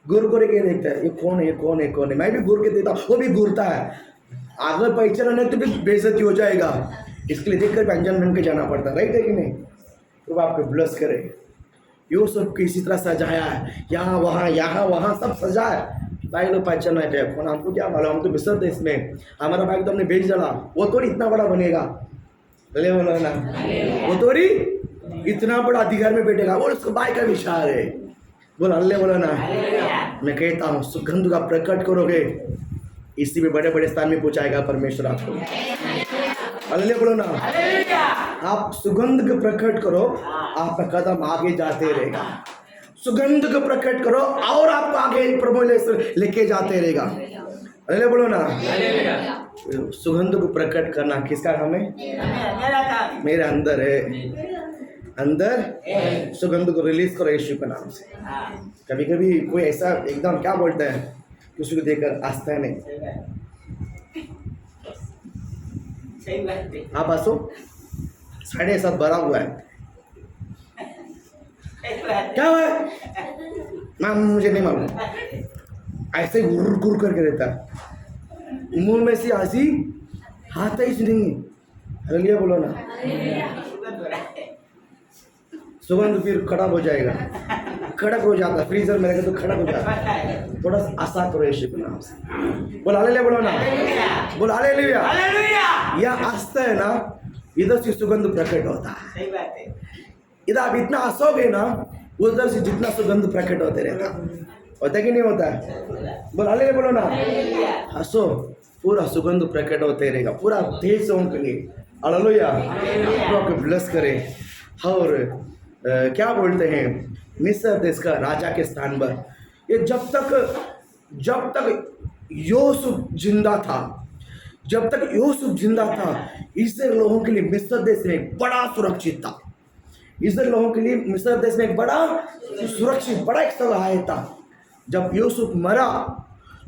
गुर को के देखता है, ये कौन है, ये कौन है, कौन है। मैं भी गुर के देता हूँ, वो भी घूरता है। अगर पहचान नहीं तो भी बेइज्जती हो जाएगा, इसके लिए देखकर व्यंजन बन के जाना पड़ता है, राइट है कि नहीं? तो आपको ब्लस करे। यूसुफ को इसी तरह सजाया है, यहाँ वहाँ सब सजा है। भाई लोग पहचान नहीं पाए, कौन हमको क्या मालूम, हम तो मिस्र देश में, हमारा भाई तो हमने बेच डाला, वो थोड़ी इतना बड़ा बनेगा। बोले बोलो ना, वो थोड़ी इतना बड़ा अधिकार में बैठेगा, वो उसको भाई का विचार है। बोलो अल्ले बोलो ना। मैं कहता हूँ सुगंध का प्रकट करोगे, इसी में बड़े बड़े स्थान में पहुंचाएगा परमेश्वर आपको। अल्ले बोलो ना। आप सुगंध को प्रकट करो, आपका कदम आगे जाते रहेगा। सुगंध को प्रकट करो और आपको आगे प्रभु लेके जाते रहेगा। अल्ले बोलो ना। सुगंध को प्रकट करना किसका काम है? मेरे अंदर है। अंदर सुगंध को रिलीज करो यीशु के नाम से। कभी कभी कोई ऐसा एकदम क्या बोलता है कि उसको देखकर आस्था है नहीं। आप हंसो, 7.5 भरा हुआ है, क्या हुआ है? मुझे नहीं मालूम, ऐसे गुर गुर करके रहता है, मुंह में से हंसी हाथ ही नहीं। हालेलुया बोलो ना। सुगंध फिर खराब हो जाएगा, कड़क हो जाता है, फ्रीजर में रखे तो खड़क हो जाता है। थोड़ा सा आशा करो यीशु के नाम से। बोल हालेलुया बोलो ना। बोल हालेलुया। यह आस्था है ना, इधर से सुगंध प्रकट होता है। सही बात है। इधर आप इतना हंसोगे ना, उधर से जितना सुगंध प्रकट होते रहता, होता कि नहीं होता है? बोल हालेलुया बोलो ना। हंसो, पूरा सुगंध प्रकट होते रहेगा पूरा देशों के लिए। हालेलुया। आपको ब्लेस करे। और क्या बोलते हैं, मिस्र देश का राजा के स्थान पर ये जब तक यूसुफ जिंदा था, इस्राएल लोगों के लिए मिस्र देश में एक बड़ा सुरक्षित था। इस्राएल लोगों के लिए मिस्र देश में एक बड़ा सुरक्षित, बड़ा एक सहायता था। जब यूसुफ मरा,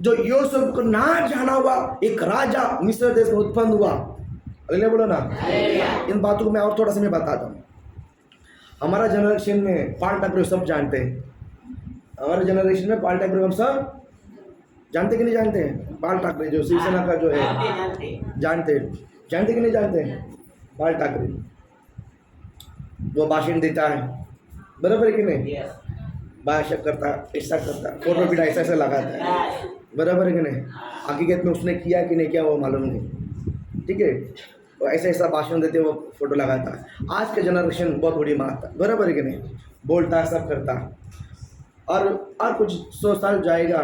जो यूसुफ को ना जाना हुआ एक राजा मिस्र देश में उत्पन्न हुआ। अगले बोलो ना। इन बातों को मैं और थोड़ा सा मैं बताता हूँ। हमारा जनरेशन में पॉल टाइपर सब जानते हैं। हमारे जनरेशन में पॉल टाइपर हम सब जानते कि नहीं जानते हैं? बाल ठाकरे जो शिवसेना का जो है, जानते जानते कि नहीं जानते? बाल ठाकरे वो भाषण देता है, बराबर है कि नहीं? भाषण करता, ऐसा करता, फोटो भी ऐसा ऐसा लगाता है, बराबर है कि नहीं? हकीकत में उसने किया कि नहीं किया वो मालूम नहीं, ठीक है? वो ऐसा ऐसा भाषण देते वो फोटो लगाता है। आज का जनरेशन बहुत बड़ी मारता, बराबर है कि नहीं? बोलता सब करता, और कुछ 100 साल जाएगा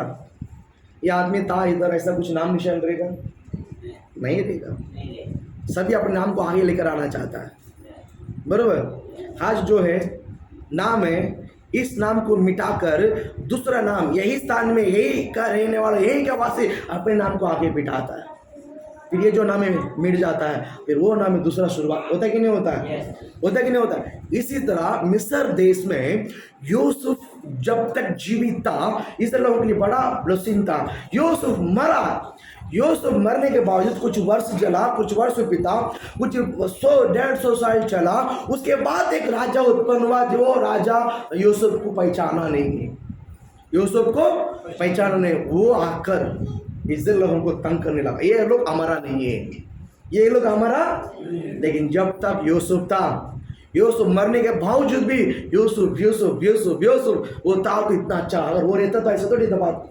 ये आदमी था इधर, ऐसा कुछ नाम निशान रहेगा नहीं रहेगा। सभी अपने नाम को आगे लेकर आना चाहता है, बराबर? आज जो है नाम है, इस नाम को मिटाकर दूसरा नाम यही स्थान में यही का रहने वाला यही का वासी अपने नाम को आगे बिठाता है। फिर ये जो नाम है मिट जाता है, फिर वो नाम है दूसरा शुरुआत होता है कि नहीं होता है? होता है कि नहीं होता है? इसी तरह मिस्र देश में यूसुफ जब तक जीवित था, इस लोगों के लिए बड़ा ब्लेसिंग था। यूसुफ मरा, यूसुफ मरने के बावजूद कुछ वर्ष चला, कुछ वर्ष बीता, कुछ 100-150 साल चला, उसके बाद एक राजा उत्पन्न हुआ। जो राजा यूसुफ को पहचाना नहीं है, यूसुफ को पहचाना नहीं, वो आकर इस्राएल लोगों को तंग करने लगा। ये लोग हमारा नहीं है, ये लोग हमारा। लेकिन जब तक यूसुफ था, यूसुफ मरने के बावजूद भी यूसुफ यूसुफ यूसुफ यूसुफ वो था तो इतना अच्छा। अगर वो रहता तो ऐसा तो नहीं था बात,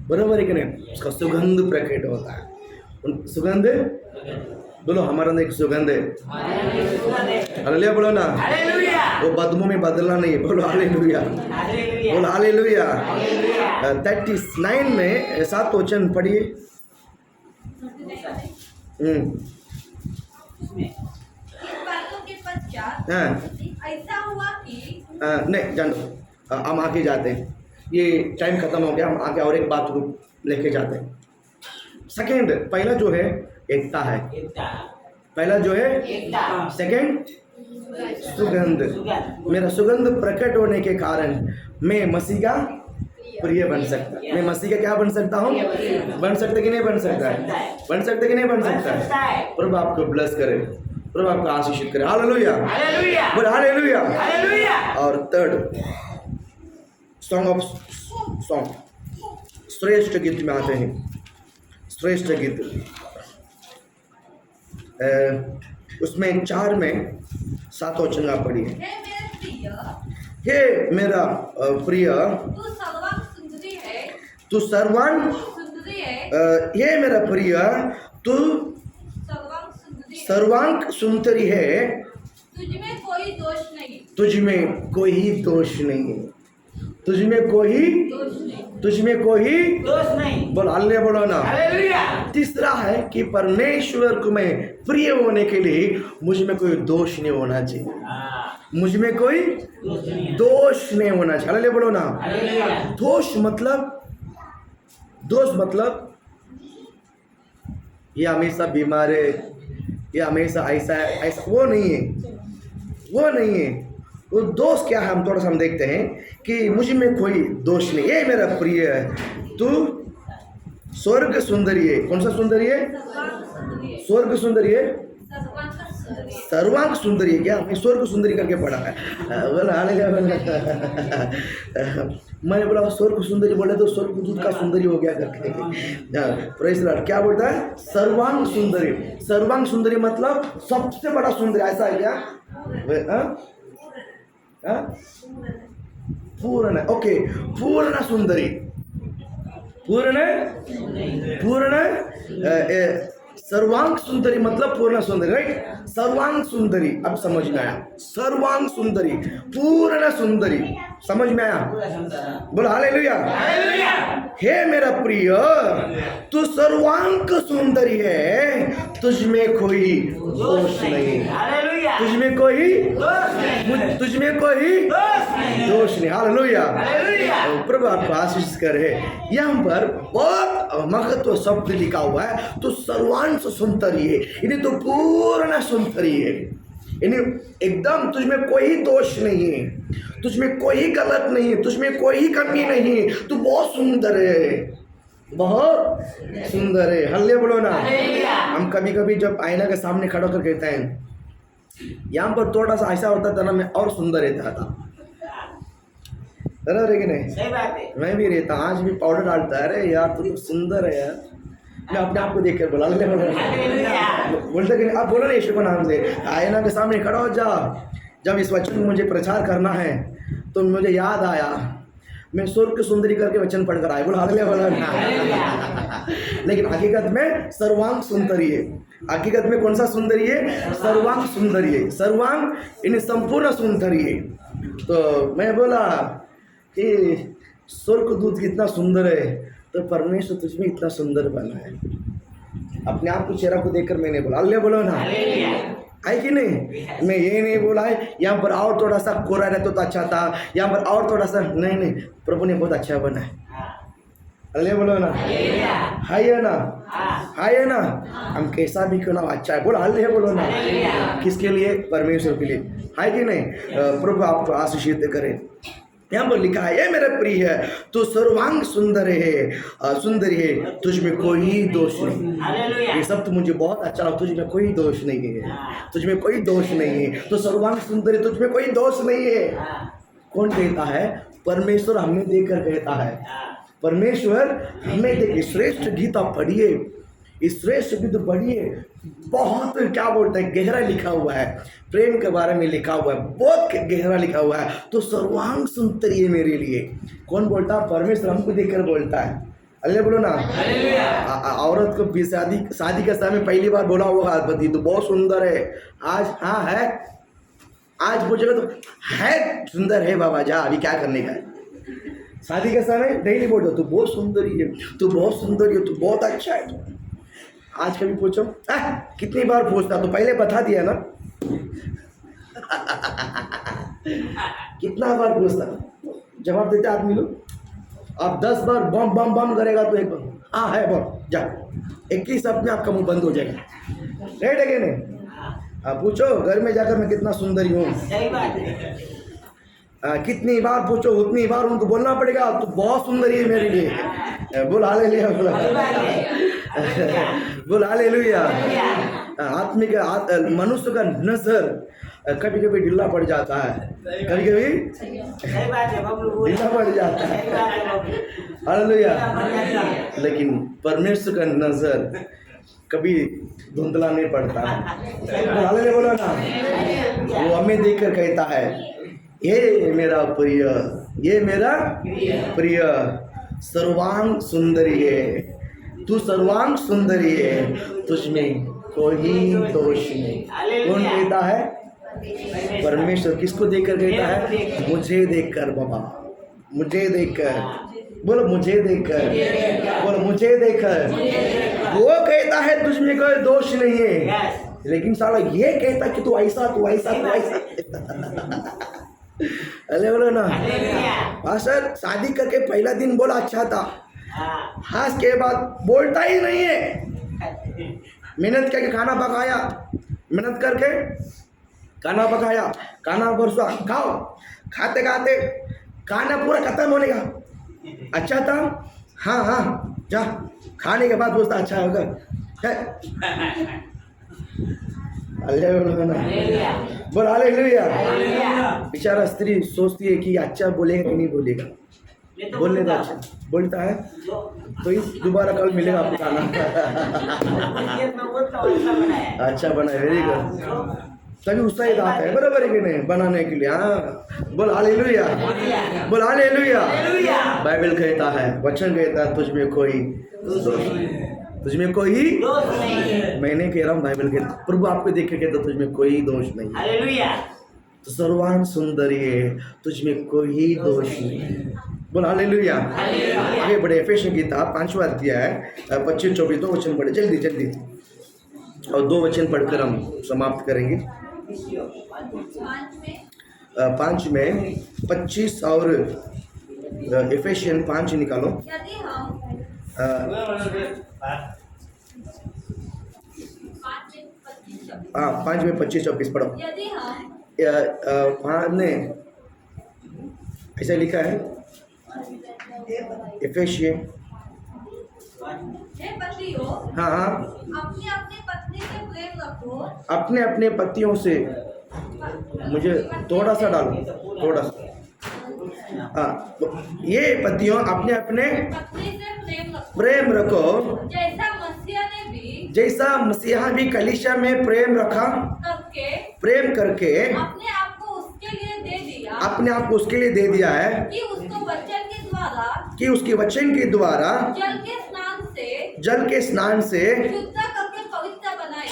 बराबर है कि नहीं? उसका सुगंध प्रकट होता है। सुगंध बोलो, हमारे अंदर एक सुगंध है। हालेलुया बोलो ना, वो बदबू में बदलना नहीं, बोलो हालेलुया, बोलो हालेलुया। 39 में 7 वचन पढ़िए। इन बातों के पश्चात ऐसा हुआ कि नहीं जान दो, हम आगे जाते हैं, ये टाइम खत्म हो गया, हम आगे और एक बात को लेके जाते हैं। सेकंड, पहला जो है एकता है, पहला जो है सेकंड सुगंध। मेरा सुगंध प्रकट होने के कारण मैं मसीह का प्रिय बन सकता, मैं मसीह का क्या बन सकता हूँ? बन सकता कि नहीं बन सकता है? बन सकता कि नहीं बन सकता है? प्रभु आपको ब्लेस करे, प्रभु आपको आशीषित करे। हालेलुया, बोल हालेलुया। और थर्ड, सॉन्ग ऑफ सॉन्ग, श्रेष्ठ गीत में आते हैं। श्रेष्ठ गीत उसमें 4 में 7 वचन आप पढ़िए। हे मेरा प्रिय, तू सर्वांग सुंदरी है, तू सर्वांग सुंदरी है, हे मेरा प्रिय, तू सर्वांग सुंदरी है, सर्वांग सुंदरी है, तुझमें कोई दोष नहीं, तुझमें कोई दोष नहीं, तुझमें कोई दोष नहीं, तुझमें कोई दोष नहीं। बोल हालेलुया बोलो ना। हालेलुया। तीसरा है कि परमेश्वर को मैं प्रिय होने के लिए मुझ में कोई दोष नहीं होना चाहिए, मुझ में कोई दोष नहीं होना चाहिए। हालेलुया बोलो ना। दोष मतलब ये हमेशा बीमार है, ये हमेशा ऐसा है, ऐसा वो नहीं है, वो नहीं है। वो दोष क्या है हम थोड़ा सा हम देखते हैं कि मुझ में कोई दोष नहीं, ये मेरा प्रिय है, तू स्वर्ग सुंदरी है। कौन सा सुंदरी है? स्वर्ग सुंदरी है, सर्वांग सुंदरी है। क्या हमने स्वर्ग सुंदरी करके पढ़ा है? बोला मैंने बोला स्वर्ग सुंदरी बोले तो स्वर्ग दूत का सुंदरी हो गया करके। Praise Lord. क्या बोलता है? सर्वांग सुंदरी। सर्वांग सुंदरी मतलब सबसे बड़ा सुंदरी, ऐसा है क्या? पूर्ण, ओके, पूर्ण सुंदरी, पूर्ण सर्वांग सुंदरी मतलब पूर्ण सुंदरी, राइट? सर्वांग सुंदरी, अब समझ में आया? सर्वांग सुंदरी, पूर्ण सुंदरी, समझ में आया? बोलो हालेलुया। हे मेरा प्रिय, तू सर्वांग सुंदरी है, तुझमें कोई दोष नहीं, तुझमें कोई दोष नहीं। हालेलुया। प्रभु आपको आशीष करे। यहाँ पर बहुत महत्व शब्द लिखा हुआ है, तो सर्वांग सुंदरी है, यानी तो पूर्ण सुंदरी है, यानी एकदम तुझमें कोई दोष नहीं है, तुझमें कोई गलत नहीं है, तुझमें कोई कमी नहीं है, तू बहुत सुंदर है, बहुत सुंदर है। हल्ले बोलो ना। हम कभी कभी जब आईना के सामने खड़ा होकर कहते हैं, यहाँ पर थोड़ा सा ऐसा होता था ना, मैं और सुंदर रहता था, बराबर है कि नहीं? सही बात है। मैं भी रहता, आज भी पाउडर डालता है, अरे यार तू तो सुंदर है यार, मैं अपने आप को देख कर बोला बोलते कि आप बोलो ना यीशु को नाम से, आईना के सामने खड़ा हो जा। जब इस वचन को मुझे प्रचार करना है तो मुझे याद आया मैं स्वर्ग सुंदरी करके वचन पढ़कर आया, बोला अगले बोला लेकिन हकीकत में सर्वांग सुंदरी है। हकीकत में कौन सा सुंदरी है? सर्वांग सुंदरी है। सर्वांग इन संपूर्ण सुंदरी है। तो मैं बोला कि स्वर्ग दूत कितना सुंदर है, तो परमेश्वर तुझमें इतना सुंदर बना है। अपने आप को चेहरा को देखकर मैंने बोला अल्लाह बोलो ना, है कि नहीं? मैं ये नहीं बोला है यहाँ पर और थोड़ा सा कोरा रहता तो अच्छा था, यहाँ पर और थोड़ा सा नहीं, प्रभु ने बहुत अच्छा बना है। अल्लाह बोलो ना, है ना, है ना। हम कैसा भी क्यों ना अच्छा है, बोला अल्लाह बोलो ना। किसके लिए? परमेश्वर के लिए, है कि नहीं? प्रभु आपको आशीषित करे। यहाँ पर लिखा है ये मेरा प्रिय है, तू सर्वांग सुंदर है, सुंदरी है, तुझमें कोई दोष नहीं। ये सब तो मुझे बहुत अच्छा लगा, तुझमें कोई दोष नहीं है, तुझमें कोई दोष नहीं है, तो सर्वांग सुंदर है, तुझमें कोई दोष नहीं है। कौन कहता है? परमेश्वर हमें देखकर कहता है। परमेश्वर हमें देख, श्रेष्ठ गीता पढ़िए, इस श्रेष्ठ गीत पढ़िए, बहुत क्या बोलते हैं गहरा लिखा हुआ है, प्रेम के बारे में लिखा हुआ है, बहुत गहरा लिखा हुआ है। तो सर्वांग सुंदरी है मेरे लिए। कौन बोलता है? परमेश्वर हमको देखकर बोलता है। अल्लाह बोलो ना। औरत को भी शादी के समय पहली बार बोला होगा पति तो बहुत सुंदर है, आज हाँ है, आज पूछेगा तो है सुंदर है बाबा जा, अभी क्या करने का है। शादी के समय डेली बोल दो तू बहुत सुंदरी है, तू बहुत सुंदरी है, तू बहुत अच्छा है। आज कभी पूछो कितनी बार पूछता, तो पहले बता दिया ना कितना बार पूछता, जवाब देते आदमी लोग। अब 10 बार बम बम बम करेगा तो एक बार हाँ है बम जा, 21 अपने आपका मुंह बंद हो जाएगा। राइट है कि नहीं? पूछो घर में जाकर मैं कितना सुंदरी हूँ, कितनी बार पूछो उतनी बार उनको बोलना पड़ेगा तो बहुत सुंदरी है मेरे लिए। बोल हालेलुया, बोल हालेलुया। आत्मिक मनुष्य का नजर कभी कभी ढीला पड़ जाता है, कभी कभी ढीला पड़ जाता है, हालेलुया। लेकिन परमेश्वर का नजर कभी धुंधला नहीं पड़ता है। हालेलुया बोलो ना। वो हमें देखकर कहता है ये मेरा प्रिय, ये मेरा प्रिय, सर्वांग सुंदरी है, तू सर्वांग सुंदरी है, तुझमें कोई दोष नहीं। कौन कहता है? परमेश्वर। किसको देखकर कहता है? मुझे देखकर बाबा, मुझे देखकर, बोलो मुझे देखकर, बोलो मुझे देखकर। वो कहता है तुझमें कोई दोष नहीं है, लेकिन साला ये कहता कि तू ऐसा तू ऐसा तू ऐसा। अरे बोलो ना। पास्टर शादी करके पहला दिन बोला अच्छा था, हाँ के बाद बोलता ही नहीं है। मेहनत करके खाना पकाया, मेहनत करके खाना पकाया, खाना परसों खाओ, खाते खाते खाना पूरा खत्म होने का अच्छा था, हाँ हाँ जा, खाने के बाद बोलता अच्छा होगा। बोल हालेलुया। बेचारा स्त्री सोचती है कि अच्छा बोलेगा कि नहीं बोलेगा, बोलने दो, अच्छा बोलता है तो इस दोबारा कल मिलेगा आपको खाना। अच्छा बना, वेरी गुड। तभी उत्साहित आता है, बराबर है कि नहीं, बनाने के लिए। हाँ बोल हालेलुया, बोल हालेलुया। बाइबल कहता है, वचन कहता है तुझमें कोई दोष नहीं, तुझमें कोई दोष नहीं। मैंने कह रहा हूँ, बाइबल कहता, प्रभु आपको देख के कहता तुझमें कोई दोष नहीं। हालेलुया। तो सर्वांग सुंदरी है, तुझमें कोई दोष नहीं। बोल हालेलुया। आगे बढ़े। एफेसियों की किताब 5वां अध्याय है, 25-24 दो वचन पढ़े जल्दी जल्दी, और 2 वचन पढ़कर हम समाप्त करेंगे। 5 में 25 और एफेसियन 5 निकालो। यदि हम 5 में 25-24 पढ़ो। यदि हम 5 ने ऐसा लिखा है, एफेसियन। हे पतियों, हाँ हाँ, अपनी अपनी पत्नी से प्रेम रखो। अपने अपने पतियों से, मुझे थोड़ा सा डालो, थोड़ा सा। हाँ, ये पतियों अपने अपने पत्नी से प्रेम रखो, प्रेम रखो, जैसा जैसा मसीहा भी कलीसिया में प्रेम रखा, करके प्रेम करके अपने आप को उसके लिए दे दिया अपने आप को उसके लिए दे दिया है कि उसको वचन के द्वारा कि उसके वचन के द्वारा जल के स्नान से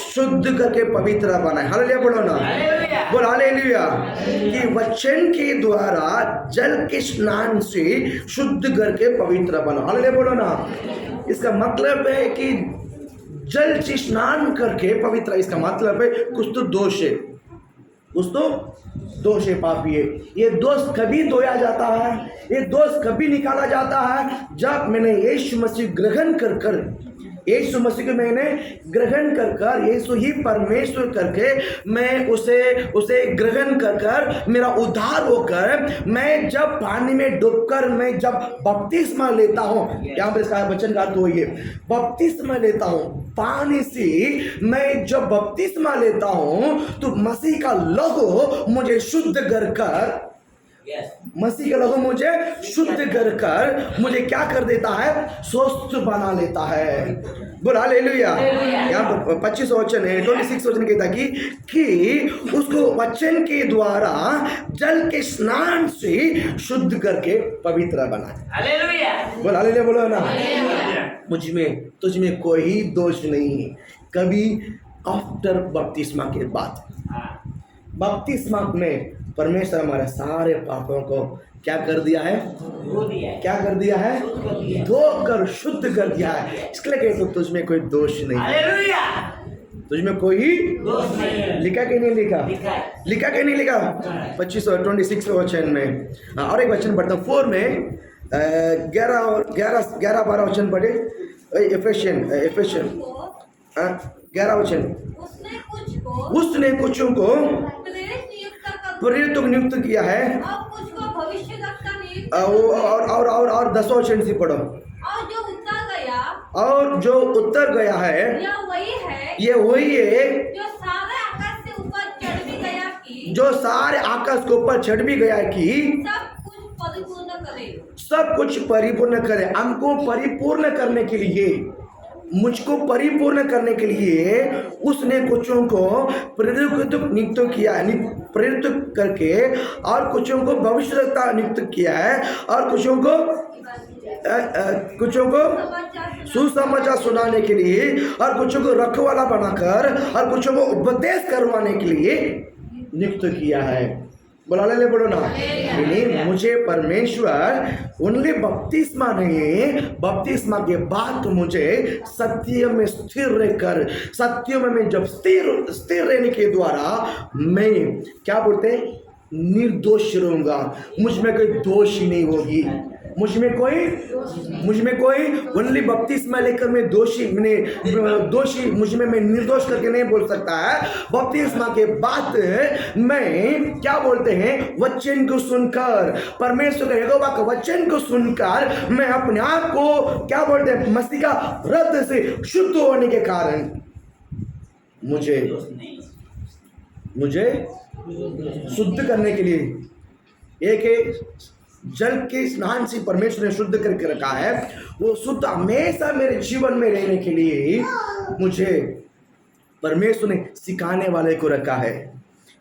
शुद्ध करके पवित्र बनाए। हालेलुया बोलो ना, बोल हालेलुया। कि वचन के द्वारा जल के स्नान से शुद्ध करके पवित्र बनाओ। हालेलुया बोलो ना। इसका मतलब है कि जल से स्नान करके पवित्र, इसका मतलब है कुछ तो दोष है, कुछ तो दोष है, पापी है। ये दोष कभी धोया जाता है, ये दोष कभी निकाला जाता है जब मैंने यीशु मसीह ग्रहण कर यीशु मसीह को मैंने ग्रहण कर यीशु ही परमेश्वर करके मैं उसे ग्रहण कर मेरा उद्धार होकर मैं जब पानी में डूबकर मैं जब बपतिस्मा लेता हूँ, यहाँ पर इसका वचन का अर्थ वही है, बपतिस्मा लेता हूँ पानी से, मैं जब बपतिस्मा लेता हूँ तो मसीह का लहू मुझे शुद्ध कर मसीह का लहू मुझे शुद्ध कर मुझे क्या कर देता है, स्वस्थ बना लेता है। बोल हालेलुया। यहाँ पर 25 वचन है, 26 वचन कहता कि उसको वचन के द्वारा जल के स्नान से शुद्ध करके पवित्र बनाए। हालेलुया। बोल हालेलुया बोलो ना। तुझ में कोई दोष नहीं है। कभी आफ्टर बपतिस्मा के बाद, बपतिस्मा में परमेश्वर हमारे सारे पापों को क्या कर दिया है, क्या कर दिया है, धोकर शुद्ध कर दिया है। इसके लिए कहते तुझ में कोई दोष नहीं, तुझ में कोई दोष नहीं। लिखा कि नहीं लिखा, लिखा कि नहीं लिखा 25 और 26 वचन में। और एक वचन पढ़ता हूँ 4 में 11-12 वचन पढ़े। एफेसियन 11 वचन। उसने कुछ को प्रेरित नियुक्त किया है और 10 वचन से पढ़ो। और जो उतर गया है ये वही है जो सारे आकाश से ऊपर चढ़ भी गया कि जो सारे आकाश के ऊपर चढ़ भी गया कि सब कुछ परिपूर्ण करे। हमको परिपूर्ण करने के लिए, मुझको परिपूर्ण करने के लिए उसने कुछों को प्रेरित नियुक्त किया है, प्रेरित करके, और कुछों को भविष्यवक्ता नियुक्त किया है, और कुछों को सुसमाचार सुनाने के लिए, और कुछों को रखवाला बनाकर, और कुछों को उपदेश करवाने के लिए नियुक्त किया है। बोला ले बोलो ना। यानी मुझे परमेश्वर ओनली बपतिस्मा नहीं, बपतिस्मा के बाद मुझे सत्य में स्थिर रहकर, सत्य में मैं जब स्थिर रहने के द्वारा मैं क्या बोलते हैं, निर्दोष रहूंगा। मुझ में कोई दोष नहीं होगी, मुझ में कोई ओनली बपतिस्मा लेकर मैं दोषी मुझ में मैं निर्दोष करके नहीं बोल सकता है। बपतिस्मा के बाद मैं क्या बोलते हैं, वचन को सुनकर, परमेश्वर का यहोवा का वचन को सुनकर मैं अपने आप को क्या बोलते हैं, मसीह का रक्त से शुद्ध होने के कारण मुझे शुद्ध करने के लिए एक जल के स्नान से परमेश्वर ने शुद्ध करके रखा है। वो शुद्ध हमेशा मेरे जीवन में रहने के लिए मुझे परमेश्वर ने सिखाने वाले को रखा है।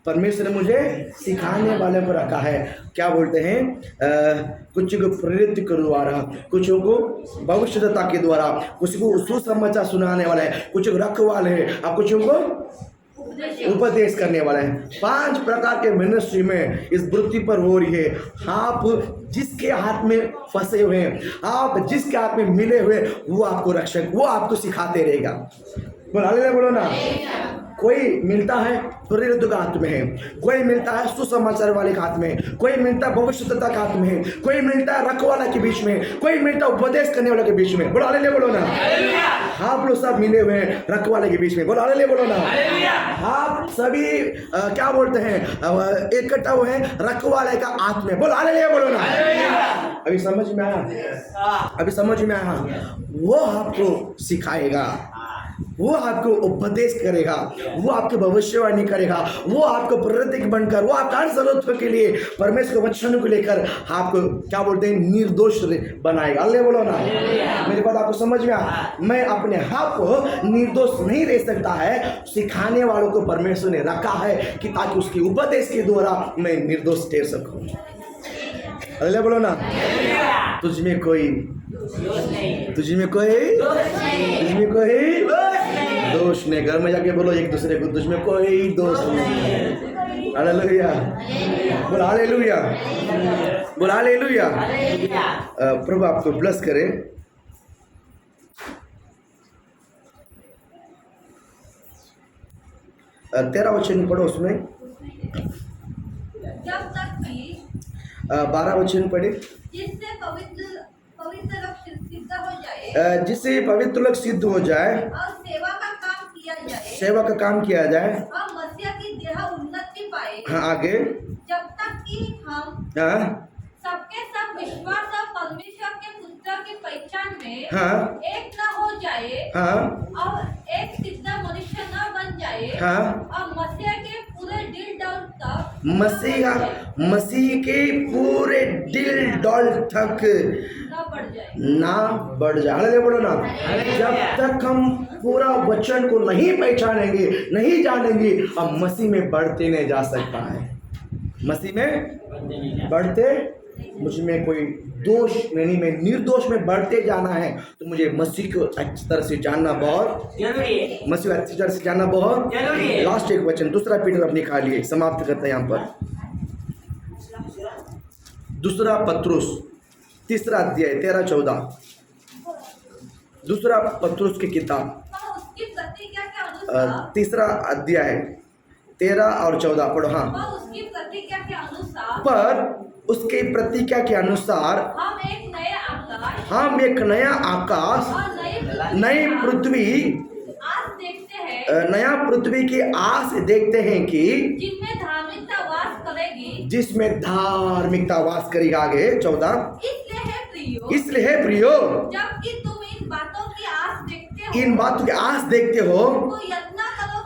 परमेश्वर ने मुझे सिखाने वाले को रखा है। क्या बोलते हैं, कुछ को प्रेरित के द्वारा, कुछ को भविष्यवक्ता के द्वारा, कुछ को सुसमाचार सुनाने वाला है, कुछ रखवाले है, और कुछ को उपदेश करने वाला है। 5 प्रकार के मिनिस्ट्री में इस पृथ्वी पर हो रही है। आप जिसके हाथ में फंसे हुए हैं, आप जिसके हाथ में मिले हुए, वो आपको रक्षक, वो आपको सिखाते रहेगा। बोलो ना। कोई मिलता है प्रेरित का हाथ में है, कोई मिलता है सुसमाचार वाले के हाथ में, कोई मिलता है भविष्यवक्ता के हाथ में है, कोई मिलता है रखवाला के बीच में, कोई मिलता है उपदेश करने वाले के बीच में। बोलो ना। आप लोग सब मिले हुए हैं रखवाले के बीच में। बोलो ना। आप सभी क्या बोलते हैं, इकट्ठा हुए हैं रखवाले का हाथ में। बोलो ना। अभी समझ में आया? वो आपको सिखाएगा, वो आपको उपदेश करेगा, वो आपकी भविष्यवाणी करेगा, वो आपको प्रतीक बनकर, वो आपका हर जरूरत के लिए परमेश्वर के वचन को लेकर आपको क्या बोलते हैं निर्दोष बनाएगा। अल्ले बोलो ना, मेरी बात आपको समझ में आ? मैं अपने आप को निर्दोष नहीं रह सकता है, सिखाने वालों को परमेश्वर ने रखा है कि ताकि उसके उपदेश के द्वारा मैं निर्दोष ठहर सकूं। अल्ले बोलो ना, तुझ में कोई दोष नहीं। घर में जाके बोलो एक दूसरे को, तुझ में कोई दोष नहीं। हालेलुया, बोल हालेलुया, बोल हालेलुया। प्रभु आपको ब्लेस करे। तेरा वचन पढ़ो, उसमें जब तक कि 12 वचन पढ़े। जिससे पवित्र लोग सिद्ध हो जाए, जिससे पवित्र लोग सिद्ध हो जाए और सेवा का काम किया जाए और मसीह की देह उन्नति पाए। हाँ, आगे। जब तक कि हम हाँ, सबके सब विश्वास और परमेश्वर के पुत्र की पहचान में हाँ, एक न हो जाए हाँ, और एक सिद्ध मनुष्य न बन जाए, हाँ। और मसीह के पूरे दिल डॉल तक मसीह के पूरे दिल डॉल तक न बढ़ जाए। ना बढ़ जाए। हालेलुया बोलो ना। जब तक हम पूरा वचन को नहीं पहचानेंगे, नहीं जानेंगे, हम मसीह में बढ़ते नहीं जा सकता है। मसीह में बढ़ते, मुझ में कोई दोष नहीं, मैं निर्दोष में बढ़ते जाना है तो मुझे मसीह को अच्छी तरह से जानना बहुत जरूरी है। मसीह अच्छी तरह से जानना बहुत जरूरी है। लास्ट एक वचन, दूसरा पीटर अपनी खा लिए, समाप्त करते हैं यहाँ पर। दूसरा पत्रुस 3 अध्याय 13-14। दूसरा पत्रुस की किताब और उसकी प्रतिज्ञा के अनुसार 3 अध्याय 13 और 14 पढ़ो। हाँ, और उसकी प्रतिज्ञा के अनुसार पर उसके प्रतिज्ञा के अनुसार हम एक नया आकाश और नई पृथ्वी आज देखते हैं, नया पृथ्वी की आस देखते हैं कि जिनमें धार्मिकता वास करेगी। जिसमें धार्मिकता वास करेगी। आगे 14। इसलिए है प्रियो, जबकि तुम इन बातों की आस देखते हो, इन बातों की आस देखते हो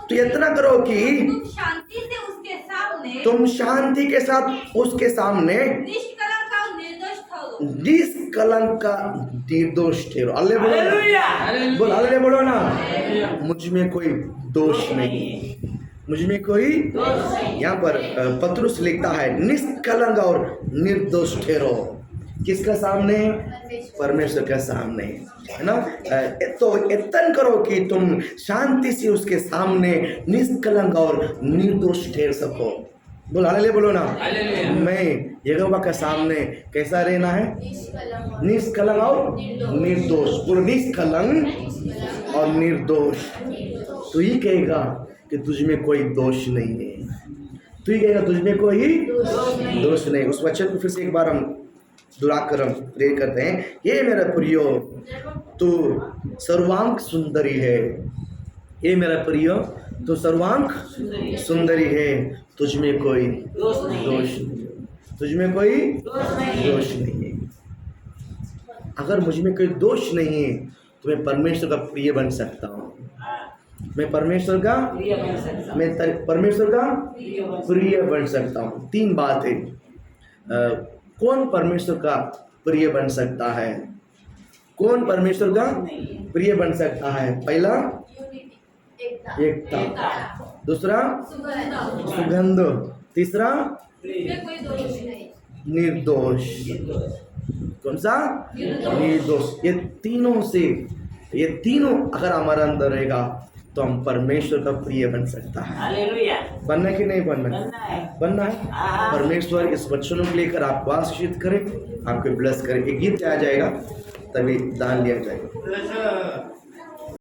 तो यत्न करो कि तुम शांति से उसके सामने, तुम शांति के साथ उसके सामने निष्कलंक और निर्दोष ठहरो। निष्कलंक का निर्दोष ठहरो। अल्ले बोलो ना, बोल अल्ले बोलो ना। मुझ में कोई दोष नहीं, मुझ में कोई यहाँ पर पत्रुस लिखता है निष्कलंक और निर्दोष ठहरो। किसका सामने? परमेश्वर के सामने, है ना। तो यत्न करो कि तुम शांति से उसके सामने निष्कलंक और निर्दोष ठहर सको। बोल हालेलुया बोलो ना। मैं यहोवा के सामने कैसा रहना है? निष्कलंक और निर्दोष। बोलो निष्कलंक और निर्दोष। तो ये कहेगा कि तुझ में कोई दोष नहीं है, तो ये कहेगा तुझ में कोई दोष नहीं। उस वचन को फिर से एक बार हम दुलाकर हम प्रे करते हैं। ये मेरा प्रियो तू सर्वांग सुंदरी है, ये मेरा प्रियो तू सर्वांग सुंदरी है, तुझ में कोई दोष नहीं, तुझ में कोई दोष नहीं है। अगर मुझ में कोई दोष नहीं है तो मैं परमेश्वर का प्रिय बन सकता हूँ। मैं परमेश्वर का प्रिय बन सकता हूँ। 3 बात है। कौन परमेश्वर का प्रिय बन सकता है? कौन परमेश्वर का प्रिय बन सकता है? पहला एकता, दूसरा सुगंध, तीसरा निर्दोष। कौन सा? निर्दोष। ये तीनों अगर हमारे अंदर रहेगा तो हम परमेश्वर का प्रिय बन सकता है। हालेलुया। बनना कि नहीं बनना? बनना है। परमेश्वर इस वचनों को लेकर आपको आशीषित करे, आपको ब्लेस करे। एक गीत आ जाएगा तभी दान लिया जाएगा।